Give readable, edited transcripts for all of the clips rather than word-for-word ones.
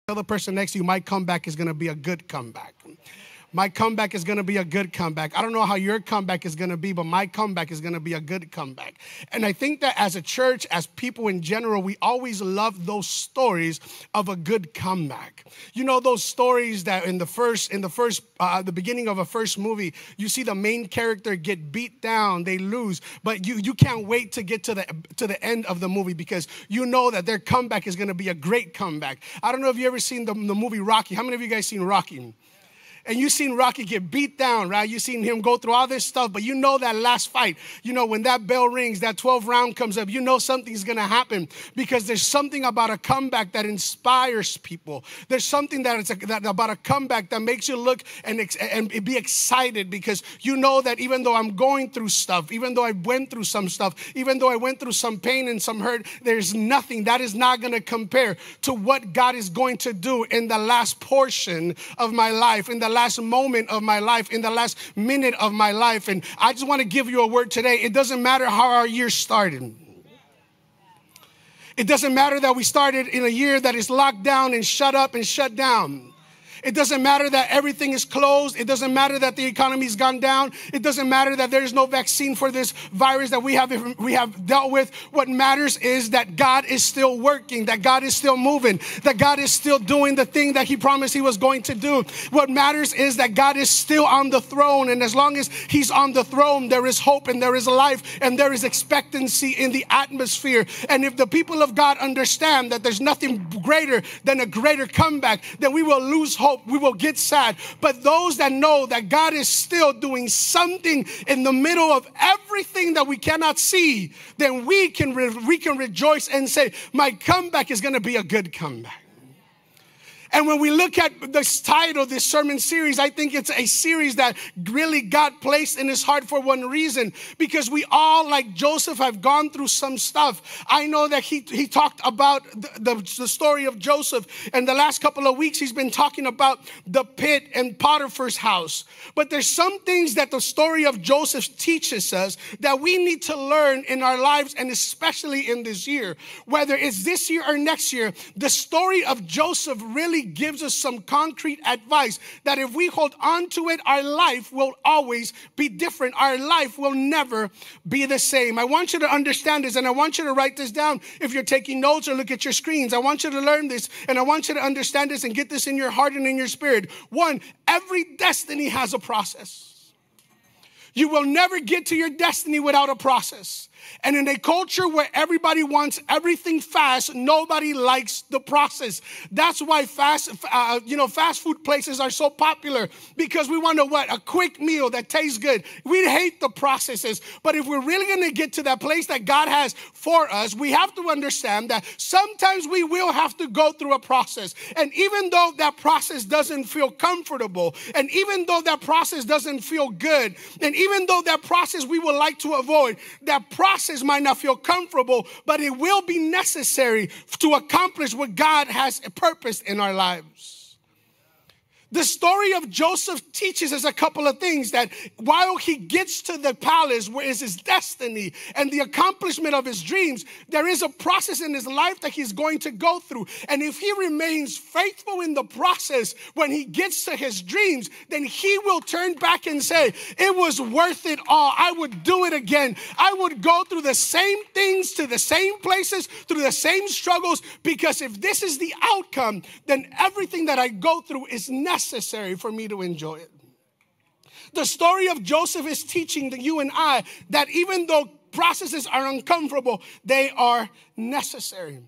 Tell the person next to you, my comeback is going to be a good comeback. My comeback is going to be a good comeback. I don't know how your comeback is going to be, but my comeback is going to be a good comeback. And I think that as a church, as people in general, we always love those stories of a good comeback. You know, those stories that the beginning of a first movie, you see the main character get beat down, they lose, but you can't wait to get to the end of the movie because you know that their comeback is going to be a great comeback. I don't know if you ever seen the movie Rocky. How many of you guys seen Rocky? And you've seen Rocky get beat down, right? You've seen him go through all this stuff, but you know that last fight, you know, when that bell rings, that 12th round comes up, you know something's going to happen because there's something about a comeback that inspires people. There's something about a comeback that makes you look and be excited because you know that even though I'm going through stuff, even though I went through some stuff, even though I went through some pain and some hurt, there's nothing that is not going to compare to what God is going to do in the last portion of my life, in the last moment of my life, in the last minute of my life. And I just want to give you a word today. It doesn't matter how our year started. It doesn't matter that we started in a year that is locked down and shut up and shut down. It doesn't matter that everything is closed. It doesn't matter that the economy's gone down. It doesn't matter that there's no vaccine for this virus that we have dealt with. What matters is that God is still working, that God is still moving, that God is still doing the thing that he promised he was going to do. What matters is that God is still on the throne. And as long as he's on the throne, there is hope and there is life and there is expectancy in the atmosphere. And if the people of God understand that there's nothing greater than a greater comeback, then we will lose hope. We will get sad. But those that know that God is still doing something in the middle of everything that we cannot see, then we can rejoice and say, my comeback is going to be a good comeback. And when we look at this title, this sermon series, I think it's a series that really God placed in his heart for one reason. Because we all, like Joseph, have gone through some stuff. I know that he talked about the story of Joseph. And the last couple of weeks, he's been talking about the pit and Potiphar's house. But there's some things that the story of Joseph teaches us that we need to learn in our lives, and especially in this year. Whether it's this year or next year, the story of Joseph really gives us some concrete advice that if we hold on to it, our life will always be different. Our life will never be the same. I want you to understand this, and I want you to write this down if you're taking notes or look at your screens. I want you to learn this, and I want you to understand this and get this in your heart and in your spirit. One, every destiny has a process. You will never get to your destiny without a process. And in a culture where everybody wants everything fast, nobody likes the process. That's why fast food places are so popular, because we want a quick meal that tastes good. We hate the processes. But if we're really going to get to that place that God has for us, we have to understand that sometimes we will have to go through a process. And even though that process doesn't feel comfortable, and even though that process doesn't feel good, and even though that process we would like to avoid, that process might not feel comfortable, but it will be necessary to accomplish what God has purposed in our lives. The story of Joseph teaches us a couple of things, that while he gets to the palace where is his destiny and the accomplishment of his dreams, there is a process in his life that he's going to go through. And if he remains faithful in the process, when he gets to his dreams, then he will turn back and say, it was worth it all. I would do it again. I would go through the same things, to the same places, through the same struggles, because if this is the outcome, then everything that I go through is necessary for me to enjoy it. The story of Joseph is teaching you and I that even though processes are uncomfortable, they are necessary.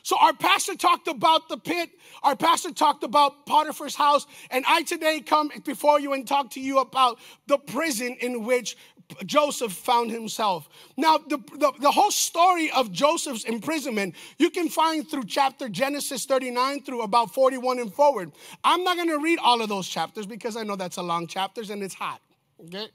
So our pastor talked about the pit. Our pastor talked about Potiphar's house. And I today come before you and talk to you about the prison in which Joseph found himself. Now, the whole story of Joseph's imprisonment, you can find through chapter Genesis 39 through about 41 and forward. I'm not going to read all of those chapters because I know that's a long chapters and it's hot, okay?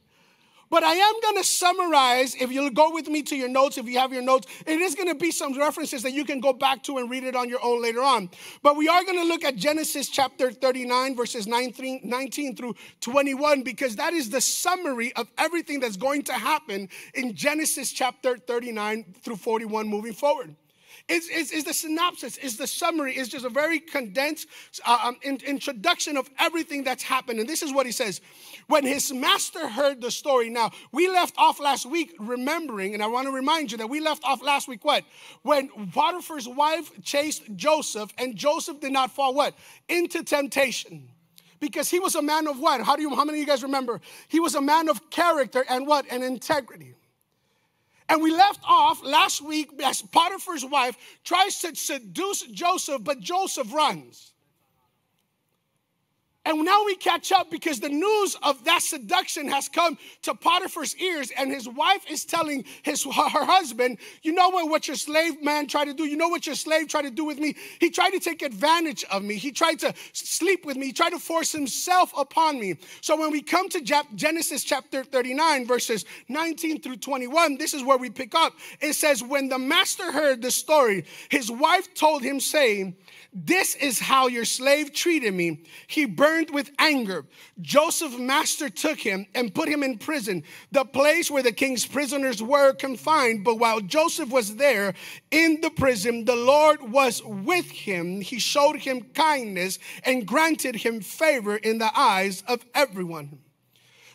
But I am going to summarize, if you'll go with me to your notes, if you have your notes, it is going to be some references that you can go back to and read it on your own later on. But we are going to look at Genesis chapter 39, verses 19 through 21, because that is the summary of everything that's going to happen in Genesis chapter 39 through 41 moving forward. Is the synopsis, is the summary, is just a very condensed introduction of everything that's happened. And this is what he says. When his master heard the story. Now, we left off last week remembering, and I want to remind you that we left off last week what? When Potiphar's wife chased Joseph, and Joseph did not fall what? Into temptation. Because he was a man of what? How many of you guys remember? He was a man of character and what? And integrity. And we left off last week as Potiphar's wife tries to seduce Joseph, but Joseph runs. And now we catch up because the news of that seduction has come to Potiphar's ears, and his wife is telling her husband, you know what your slave man tried to do? You know what your slave tried to do with me? He tried to take advantage of me. He tried to sleep with me. He tried to force himself upon me. So when we come to Genesis chapter 39, verses 19 through 21, this is where we pick up. It says, when the master heard the story, his wife told him, saying, this is how your slave treated me. He burned with anger. Joseph's master took him and put him in prison, the place where the king's prisoners were confined. But while Joseph was there in the prison, the Lord was with him. He showed him kindness and granted him favor in the eyes of everyone.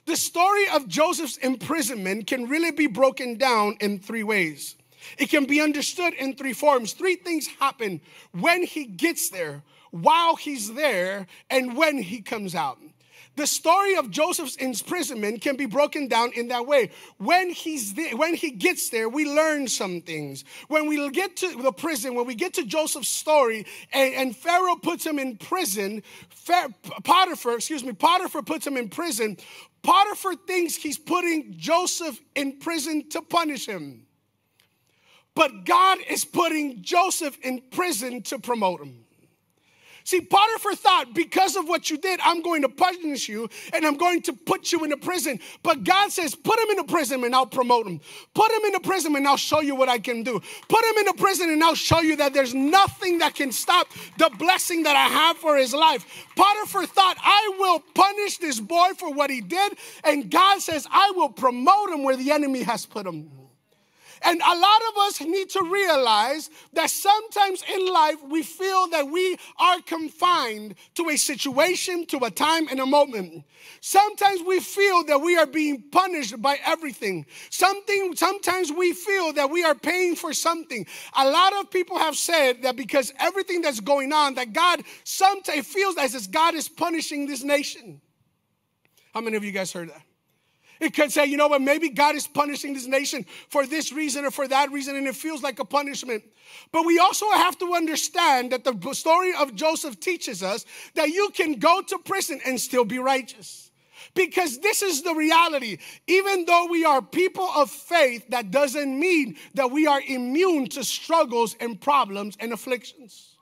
The story of Joseph's imprisonment can really be broken down in three ways. It can be understood in three forms. Three things happen when he gets there, while he's there, and when he comes out. The story of Joseph's imprisonment can be broken down in that way. When he gets there, we learn some things. When we get to the prison, when we get to Joseph's story, and Pharaoh puts him in prison, Potiphar puts him in prison. Potiphar thinks he's putting Joseph in prison to punish him. But God is putting Joseph in prison to promote him. See, Potiphar thought, because of what you did, I'm going to punish you and I'm going to put you in a prison. But God says, put him in a prison and I'll promote him. Put him in a prison and I'll show you what I can do. Put him in a prison and I'll show you that there's nothing that can stop the blessing that I have for his life. Potiphar thought, I will punish this boy for what he did. And God says, I will promote him where the enemy has put him. And a lot of us need to realize that sometimes in life we feel that we are confined to a situation, to a time and a moment. Sometimes we feel that we are being punished by everything. Sometimes we feel that we are paying for something. A lot of people have said that because everything that's going on, that God sometimes feels as if God is punishing this nation. How many of you guys heard that? It could say, you know what, maybe God is punishing this nation for this reason or for that reason, and it feels like a punishment. But we also have to understand that the story of Joseph teaches us that you can go to prison and still be righteous. Because this is the reality. Even though we are people of faith, that doesn't mean that we are immune to struggles and problems and afflictions.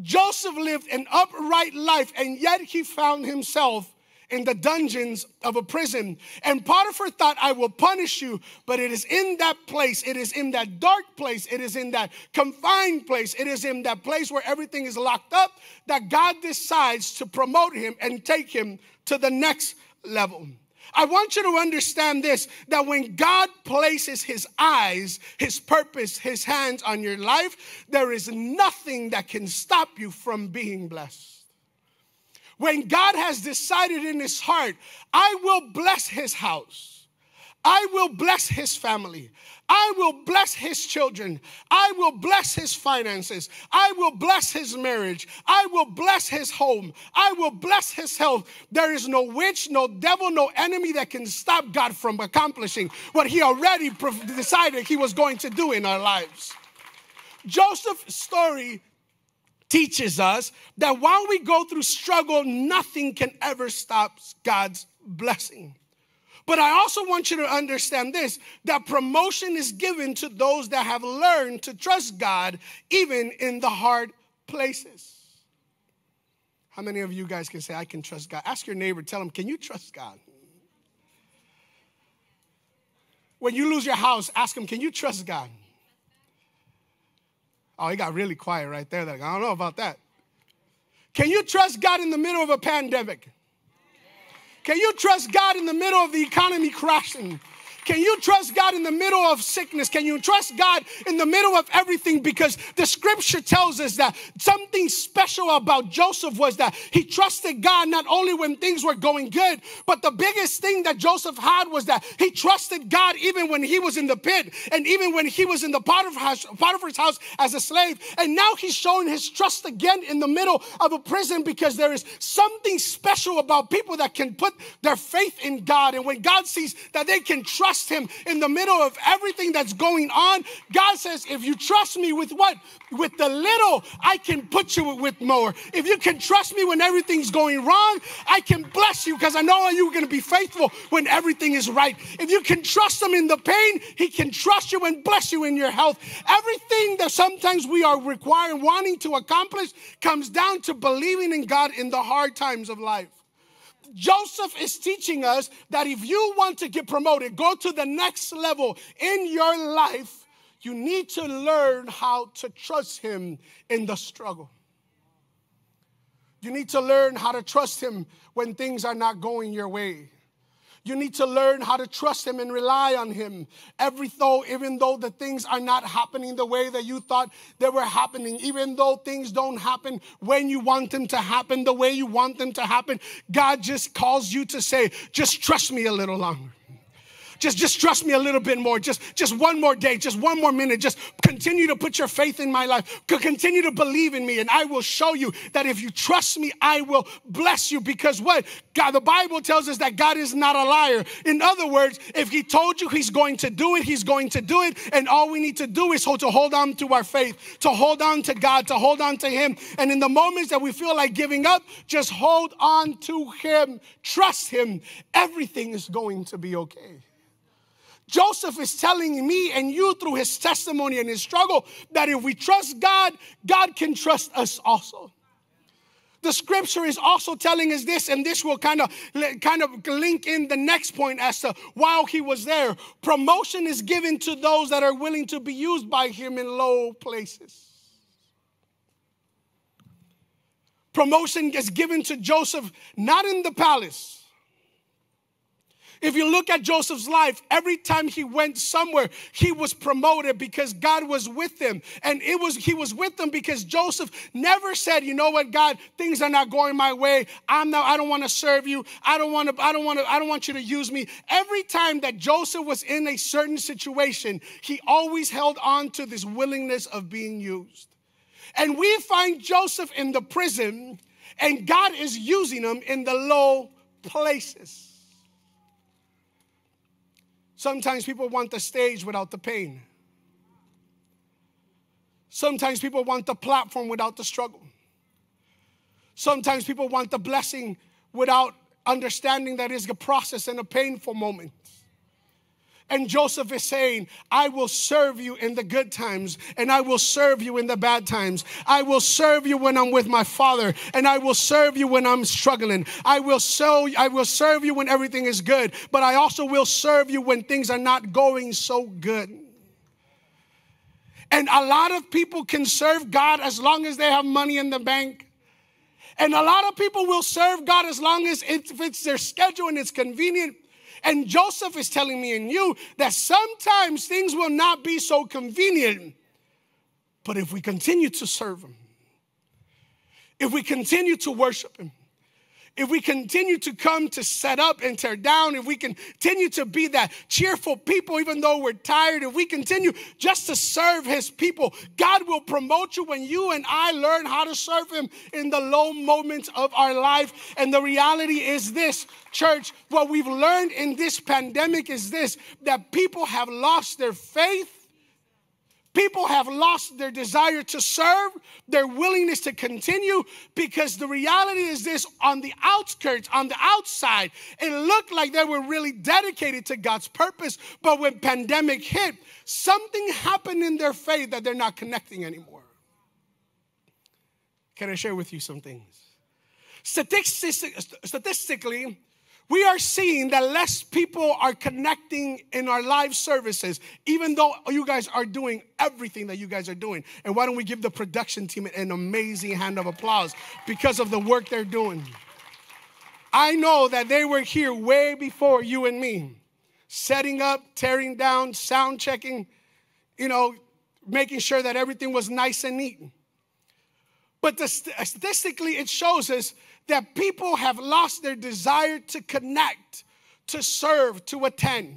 Joseph lived an upright life, and yet he found himself in the dungeons of a prison. And Potiphar thought, I will punish you, but it is in that place, it is in that dark place, it is in that confined place, it is in that place where everything is locked up, that God decides to promote him and take him to the next level. I want you to understand this, that when God places his eyes, his purpose, his hands on your life, there is nothing that can stop you from being blessed. When God has decided in his heart, I will bless his house. I will bless his family. I will bless his children. I will bless his finances. I will bless his marriage. I will bless his home. I will bless his health. There is no witch, no devil, no enemy that can stop God from accomplishing what he already decided he was going to do in our lives. Joseph's story teaches us that while we go through struggle, nothing can ever stop God's blessing. But I also want you to understand this, that promotion is given to those that have learned to trust God even in the hard places. How many of you guys can say, I can trust God? Ask your neighbor, tell him, can you trust God? When you lose your house, ask him, can you trust God? Oh, he got really quiet right there. I don't know about that. Can you trust God in the middle of a pandemic? Can you trust God in the middle of the economy crashing? Can you trust God in the middle of sickness? Can you trust God in the middle of everything? Because the scripture tells us that something special about Joseph was that he trusted God not only when things were going good, but the biggest thing that Joseph had was that he trusted God even when he was in the pit and even when he was in the Potiphar's house as a slave. And now he's showing his trust again in the middle of a prison, because there is something special about people that can put their faith in God. And when God sees that they can trust him in the middle of everything that's going on, God says, if you trust me with what? With the little, I can put you with more. If you can trust me when everything's going wrong, I can bless you because I know you're going to be faithful when everything is right. If you can trust him in the pain, he can trust you and bless you in your health. Everything that sometimes we are requiring, wanting to accomplish, comes down to believing in God in the hard times of life. Joseph is teaching us that if you want to get promoted, go to the next level in your life, you need to learn how to trust him in the struggle. You need to learn how to trust him when things are not going your way. You need to learn how to trust him and rely on him. Even though the things are not happening the way that you thought they were happening, even though things don't happen when you want them to happen, the way you want them to happen, God just calls you to say, just trust me a little longer. Just trust me a little bit more. Just one more day, just one more minute. Just continue to put your faith in my life. Continue to believe in me, and I will show you that if you trust me, I will bless you. Because what? God, the Bible tells us that God is not a liar. In other words, if he told you he's going to do it, he's going to do it. And all we need to do is to hold on to our faith, to hold on to God, to hold on to him. And in the moments that we feel like giving up, just hold on to him. Trust him. Everything is going to be okay. Joseph is telling me and you through his testimony and his struggle that if we trust God, God can trust us also. The scripture is also telling us this, and this will kind of link in the next point as to while he was there. Promotion is given to those that are willing to be used by him in low places. Promotion is given to Joseph, not in the palace. If you look at Joseph's life, every time he went somewhere, he was promoted because God was with him. And he was with them because Joseph never said, you know what, God, things are not going my way. I don't want to serve you. I don't want you to use me. Every time that Joseph was in a certain situation, he always held on to this willingness of being used. And we find Joseph in the prison, and God is using him in the low places. Sometimes people want the stage without the pain. Sometimes people want the platform without the struggle. Sometimes people want the blessing without understanding that it's a process and a painful moment. And Joseph is saying, I will serve you in the good times, and I will serve you in the bad times. I will serve you when I'm with my father, and I will serve you when I'm struggling. I will serve you when everything is good, but I also will serve you when things are not going so good. And a lot of people can serve God as long as they have money in the bank. And a lot of people will serve God as long as it fits their schedule and it's convenient. And Joseph is telling me and you that sometimes things will not be so convenient. But if we continue to serve him, if we continue to worship him, if we continue to come to set up and tear down, if we continue to be that cheerful people even though we're tired, if we continue just to serve his people, God will promote you when you and I learn how to serve him in the low moments of our life. And the reality is this, church, what we've learned in this pandemic is this, that people have lost their faith. People have lost their desire to serve, their willingness to continue, because the reality is this, on the outskirts, on the outside, it looked like they were really dedicated to God's purpose, but when pandemic hit, something happened in their faith that they're not connecting anymore. Can I share with you some things? Statistically, we are seeing that less people are connecting in our live services, even though you guys are doing everything that you guys are doing. And why don't we give the production team an amazing hand of applause because of the work they're doing. I know that they were here way before you and me. setting up, tearing down, sound checking, making sure that everything was nice and neat. But statistically, it shows us that people have lost their desire to connect, to serve, to attend.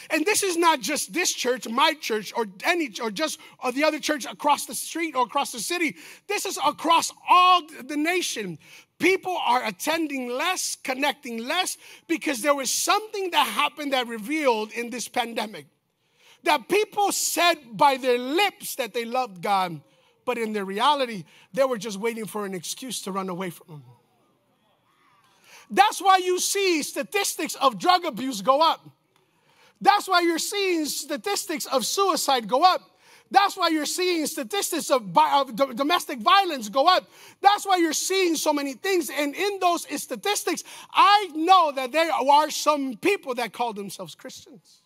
And this is not just this church, my church, or the other church across the street or across the city. This is across all the nation. People are attending less, connecting less, because there was something that happened that revealed in this pandemic. That people said by their lips that they loved God, but in their reality, they were just waiting for an excuse to run away from Him. That's why you see statistics of drug abuse go up. That's why you're seeing statistics of suicide go up. That's why you're seeing statistics of domestic violence go up. That's why you're seeing so many things. And in those statistics, I know that there are some people that call themselves Christians,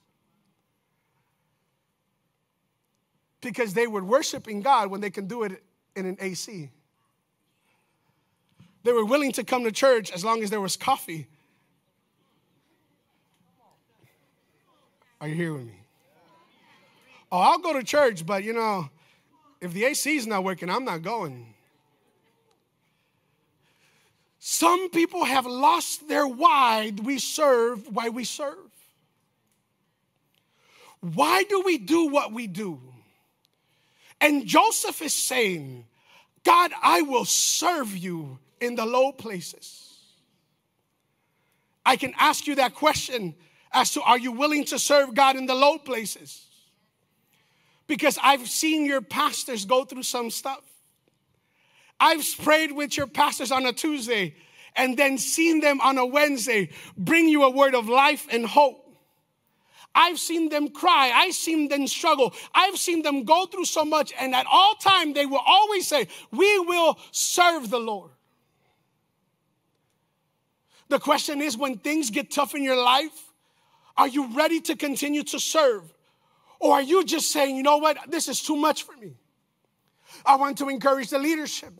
because they were worshiping God when they can do it in an AC. They were willing to come to church as long as there was coffee. Are you here with me? Oh, I'll go to church, but if the AC is not working, I'm not going. Some people have lost their why we serve. Why do we do what we do? And Joseph is saying, God, I will serve you in the low places. I can ask you that question as to, are you willing to serve God in the low places? Because I've seen your pastors go through some stuff. I've prayed with your pastors on a Tuesday and then seen them on a Wednesday bring you a word of life and hope. I've seen them cry. I've seen them struggle. I've seen them go through so much, and at all time they will always say, we will serve the Lord. The question is, when things get tough in your life, are you ready to continue to serve? Or are you just saying, you know what, this is too much for me? I want to encourage the leadership.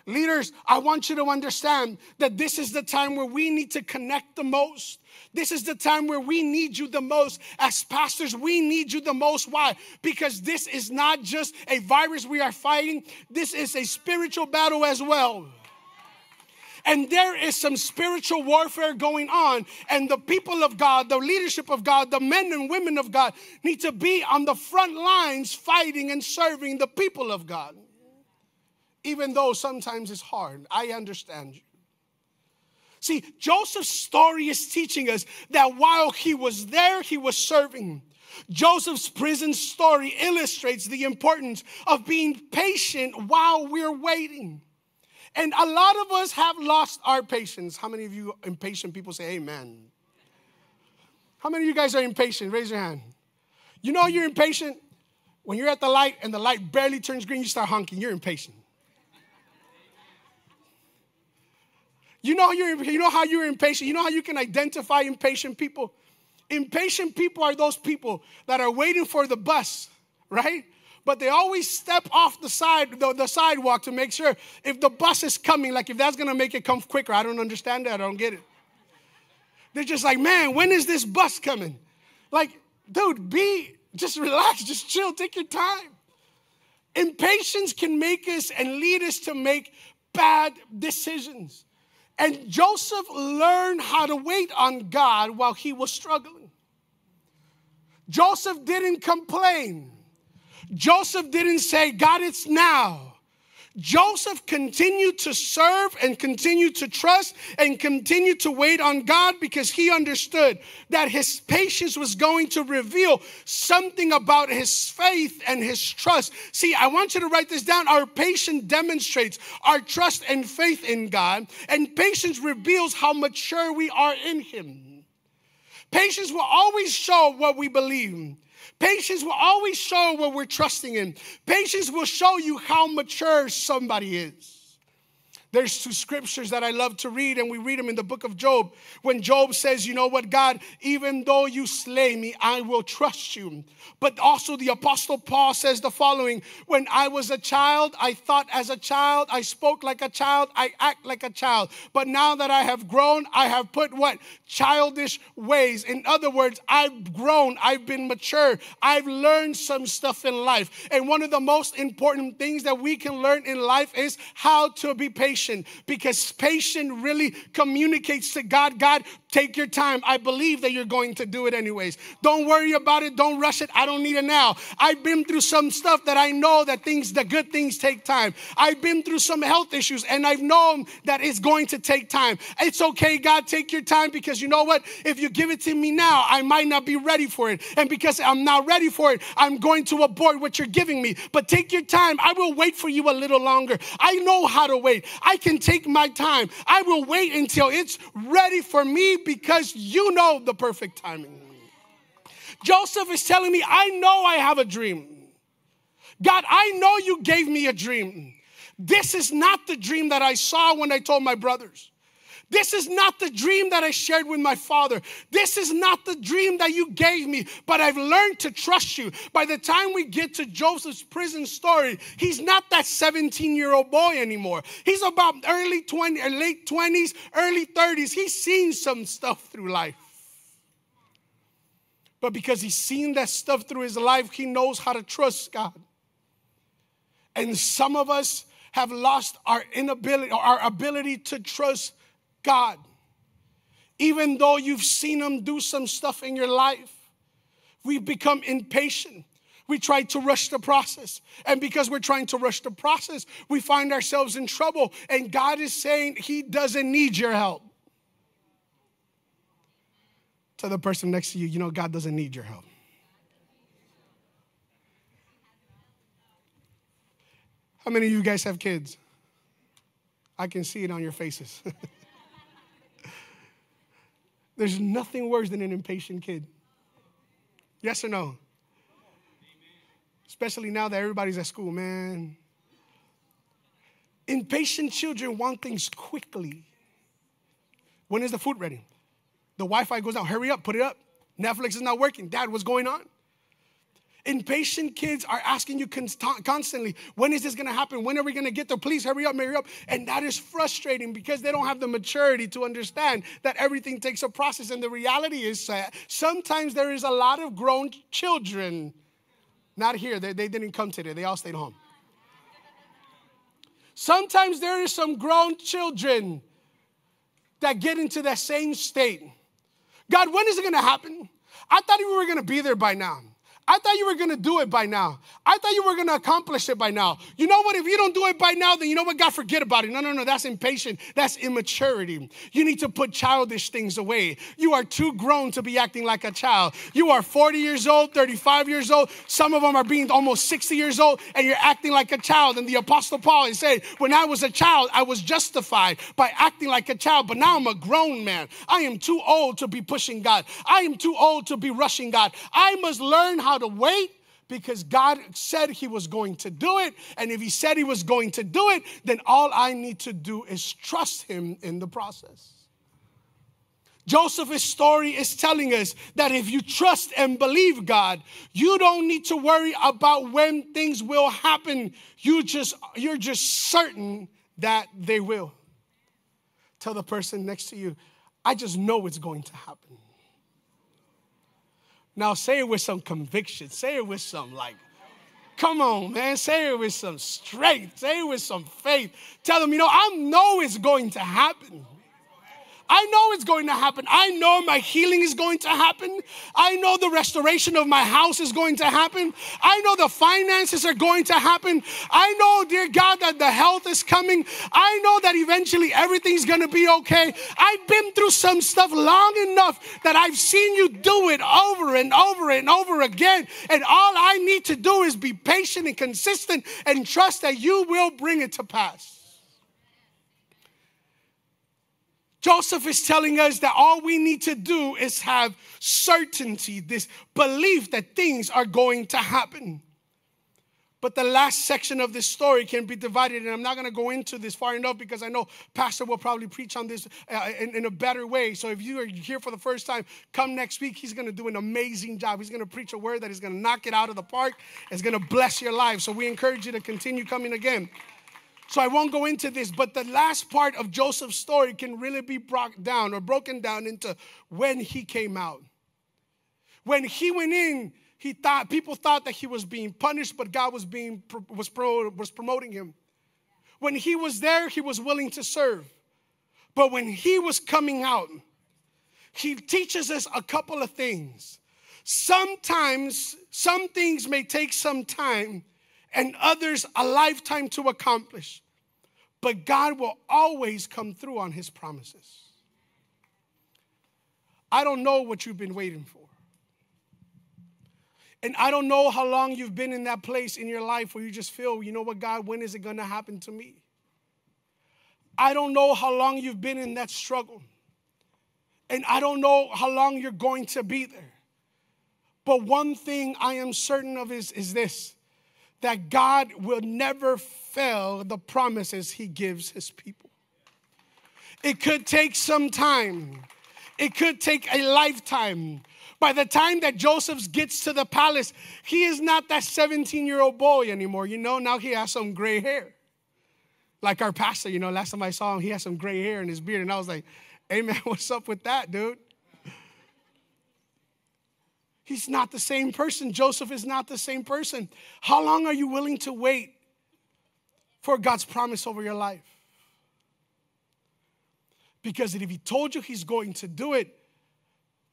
Leaders, I want you to understand that this is the time where we need to connect the most. This is the time where we need you the most. As pastors, we need you the most. Why? Because this is not just a virus we are fighting. This is a spiritual battle as well. And there is some spiritual warfare going on. And the people of God, the leadership of God, the men and women of God need to be on the front lines fighting and serving the people of God. Even though sometimes it's hard. I understand you. See, Joseph's story is teaching us that while he was there, he was serving. Joseph's prison story illustrates the importance of being patient while we're waiting. And a lot of us have lost our patience. How many of you impatient people say amen? How many of you guys are impatient? Raise your hand. You know you're impatient? When you're at the light and the light barely turns green, you start honking. You're impatient. You know how you're impatient? You know how you can identify impatient people? Impatient people are those people that are waiting for the bus, right? But they always step off the sidewalk to make sure if the bus is coming, like if that's going to make it come quicker. I don't understand that. I don't get it. They're just like, man, when is this bus coming? Like, dude, just relax, just chill, take your time. Impatience can make us and lead us to make bad decisions. And Joseph learned how to wait on God while he was struggling. Joseph didn't complain. Joseph didn't say, God, it's now. Joseph continued to serve and continued to trust and continued to wait on God because he understood that his patience was going to reveal something about his faith and his trust. See, I want you to write this down. Our patience demonstrates our trust and faith in God, and patience reveals how mature we are in Him. Patience will always show what we believe. Patience will always show what we're trusting in. Patience will show you how mature somebody is. There's two scriptures that I love to read, and we read them in the book of Job. When Job says, you know what, God, even though you slay me, I will trust you. But also the Apostle Paul says the following: when I was a child, I thought as a child, I spoke like a child, I act like a child. But now that I have grown, I have put what? Childish ways. In other words, I've grown, I've been mature, I've learned some stuff in life. And one of the most important things that we can learn in life is how to be patient. Because patience really communicates to God, God, take your time. I believe that you're going to do it anyways. Don't worry about it. Don't rush it. I don't need it now. I've been through some stuff that I know that the good things take time. I've been through some health issues, and I've known that it's going to take time. It's okay, God, take your time, because you know what? If you give it to me now, I might not be ready for it. And because I'm not ready for it, I'm going to abort what you're giving me. But take your time. I will wait for you a little longer. I know how to wait. I can take my time. I will wait until it's ready for me, because you know the perfect timing. Joseph is telling me, I know I have a dream. God, I know you gave me a dream. This is not the dream that I saw when I told my brothers. This is not the dream that I shared with my father. This is not the dream that you gave me, but I've learned to trust you. By the time we get to Joseph's prison story, he's not that 17-year-old boy anymore. He's about late 20s, early 30s. He's seen some stuff through life. But because he's seen that stuff through his life, he knows how to trust God. And some of us have lost our ability to trust God. Even though you've seen him do some stuff in your life, we've become impatient. We try to rush the process. And because we're trying to rush the process, we find ourselves in trouble. And God is saying he doesn't need your help. Tell the person next to you, you know, God doesn't need your help. How many of you guys have kids? I can see it on your faces. There's nothing worse than an impatient kid. Yes or no? Especially now that everybody's at school, man. Impatient children want things quickly. When is the food ready? The Wi-Fi goes out. Hurry up, put it up. Netflix is not working. Dad, what's going on? Impatient kids are asking you constantly, when is this going to happen? When are we going to get there? Please hurry up, hurry up. And that is frustrating because they don't have the maturity to understand that everything takes a process. And the reality is sometimes there is a lot of grown children. Not here. They didn't come today. They all stayed home. Sometimes there is some grown children that get into that same state. God, when is it going to happen? I thought we were going to be there by now. I thought you were going to do it by now. I thought you were going to accomplish it by now. You know what? If you don't do it by now, then you know what? God, forget about it. No. That's impatient. That's immaturity. You need to put childish things away. You are too grown to be acting like a child. You are 40 years old, 35 years old. Some of them are being almost 60 years old, and you're acting like a child. And the Apostle Paul is saying, when I was a child, I was justified by acting like a child. But now I'm a grown man. I am too old to be pushing God. I am too old to be rushing God. I must learn how to wait, because God said he was going to do it. And if he said he was going to do it, then all I need to do is trust him in the process. Joseph's story is telling us that if you trust and believe God, you don't need to worry about when things will happen. You're just certain that they will. Tell the person next to you, I just know it's going to happen. Now say it with some conviction. Say it with some come on, man. Say it with some strength. Say it with some faith. Tell them, I know it's going to happen. I know it's going to happen. I know my healing is going to happen. I know the restoration of my house is going to happen. I know the finances are going to happen. I know, dear God, that the health is coming. I know that eventually everything's going to be okay. I've been through some stuff long enough that I've seen you do it over and over and over again. And all I need to do is be patient and consistent and trust that you will bring it to pass. Joseph is telling us that all we need to do is have certainty, this belief that things are going to happen. But the last section of this story can be divided, and I'm not going to go into this far enough because I know Pastor will probably preach on this in a better way. So if you are here for the first time, come next week. He's going to do an amazing job. He's going to preach a word that is going to knock it out of the park. It's going to bless your life. So we encourage you to continue coming again. So I won't go into this, but the last part of Joseph's story can really be broken down into when he came out. When he went in, people thought that he was being punished, but God was promoting him. When he was there, he was willing to serve. But when he was coming out, he teaches us a couple of things. Sometimes some things may take some time and others a lifetime to accomplish. But God will always come through on his promises. I don't know what you've been waiting for. And I don't know how long you've been in that place in your life where you just feel, you know what, God, when is it going to happen to me? I don't know how long you've been in that struggle. And I don't know how long you're going to be there. But one thing I am certain of is this, that God will never fail the promises he gives his people. It could take some time. It could take a lifetime. By the time that Joseph gets to the palace, he is not that 17-year-old boy anymore. You know, now he has some gray hair. Like our pastor, you know, last time I saw him, he had some gray hair in his beard. And I was like, hey, man, what's up with that, dude? He's not the same person. Joseph is not the same person. How long are you willing to wait for God's promise over your life? Because if he told you he's going to do it,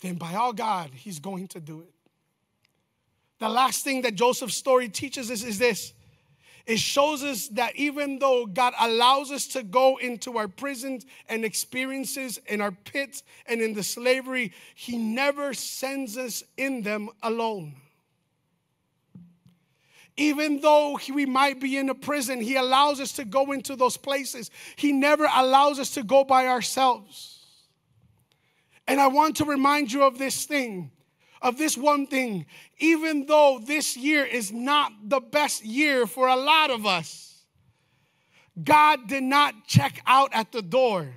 then by all God, he's going to do it. The last thing that Joseph's story teaches us is this. It shows us that even though God allows us to go into our prisons and experiences in our pits and in the slavery, he never sends us in them alone. Even though we might be in a prison, he allows us to go into those places. He never allows us to go by ourselves. And I want to remind you of this one thing. Even though this year is not the best year for a lot of us, God did not check out at the door.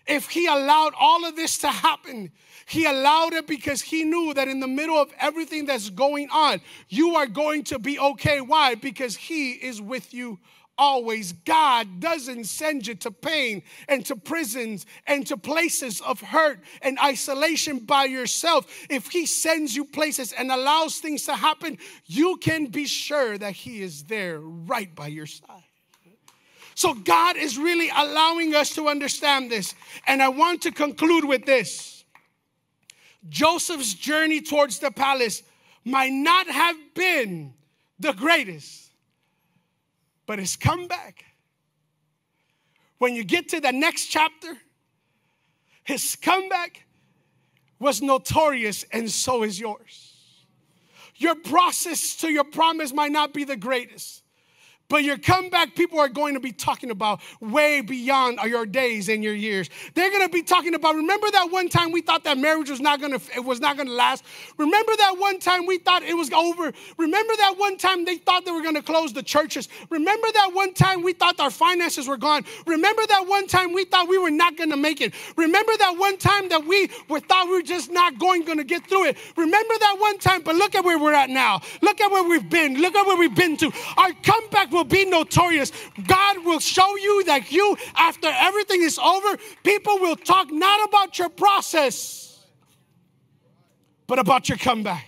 If he allowed all of this to happen, he allowed it because he knew that in the middle of everything that's going on, you are going to be okay. Why? Because he is with you always. God doesn't send you to pain and to prisons and to places of hurt and isolation by yourself. If he sends you places and allows things to happen, you can be sure that he is there right by your side. So God is really allowing us to understand this. And I want to conclude with this. Joseph's journey towards the palace might not have been the greatest, but his comeback, when you get to the next chapter, his comeback was notorious, and so is yours. Your process to your promise might not be the greatest, but your comeback, people are going to be talking about way beyond your days and your years. They're going to be talking about, remember that one time we thought that marriage was not going to last? Remember that one time we thought it was over? Remember that one time they thought they were going to close the churches? Remember that one time we thought our finances were gone? Remember that one time we thought we were not going to make it? Remember that one time that we thought we were just not going to get through it? Remember that one time, but look at where we're at now. Look at where we've been. Look at where we've been to. Our comeback will be notorious. God will show you that after everything is over, people will talk not about your process, but about your comeback.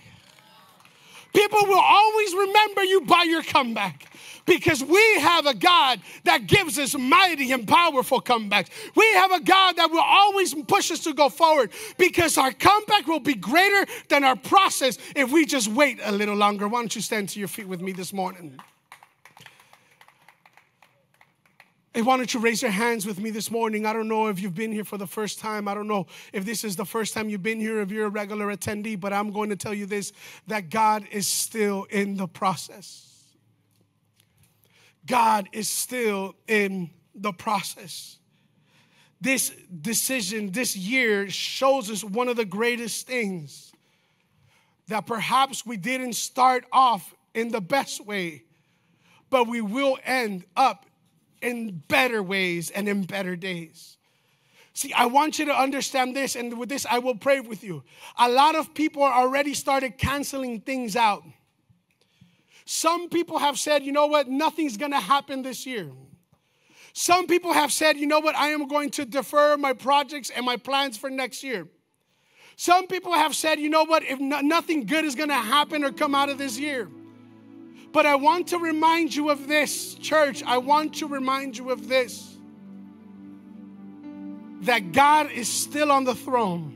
People will always remember you by your comeback. Because we have a God that gives us mighty and powerful comebacks. We have a God that will always push us to go forward, because our comeback will be greater than our process if we just wait a little longer. Why don't you stand to your feet with me this morning? Hey, why don't you raise your hands with me this morning? I don't know if you've been here for the first time. I don't know if this is the first time you've been here, if you're a regular attendee, but I'm going to tell you this, that God is still in the process. God is still in the process. This decision, this year, shows us one of the greatest things, that perhaps we didn't start off in the best way, but we will end up in better ways and in better days. See, I want you to understand this, and with this, I will pray with you. A lot of people already started canceling things out. Some people have said, you know what, nothing's going to happen this year. Some people have said, you know what, I am going to defer my projects and my plans for next year. Some people have said, you know what, if nothing good is going to happen or come out of this year. But I want to remind you of this, church. I want to remind you of this. That God is still on the throne.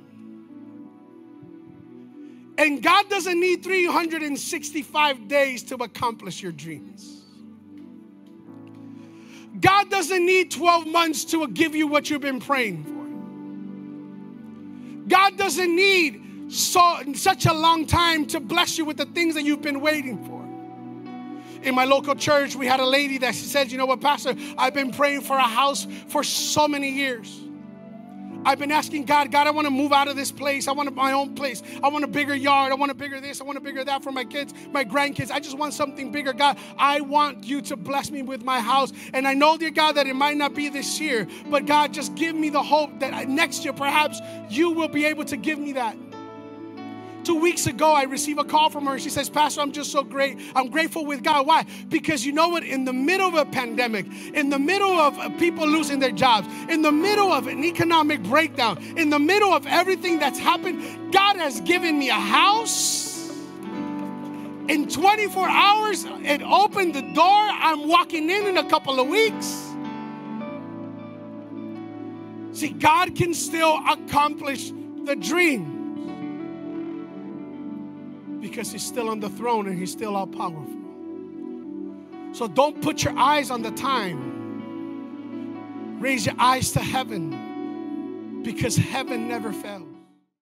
And God doesn't need 365 days to accomplish your dreams. God doesn't need 12 months to give you what you've been praying for. God doesn't need such a long time to bless you with the things that you've been waiting for. In my local church, we had a lady that said, you know what, Pastor, I've been praying for a house for so many years. I've been asking God, I want to move out of this place. I want my own place. I want a bigger yard. I want a bigger this. I want a bigger that for my kids, my grandkids. I just want something bigger. God, I want you to bless me with my house. And I know, dear God, that it might not be this year, but God, just give me the hope that next year, perhaps you will be able to give me that. 2 weeks ago, I received a call from her. She says, Pastor, I'm just so great. I'm grateful with God. Why? Because you know what? In the middle of a pandemic, in the middle of people losing their jobs, in the middle of an economic breakdown, in the middle of everything that's happened, God has given me a house. In 24 hours, it opened the door. I'm walking in a couple of weeks. See, God can still accomplish the dream. Because he's still on the throne and he's still all powerful. So don't put your eyes on the time. Raise your eyes to heaven, because heaven never fails.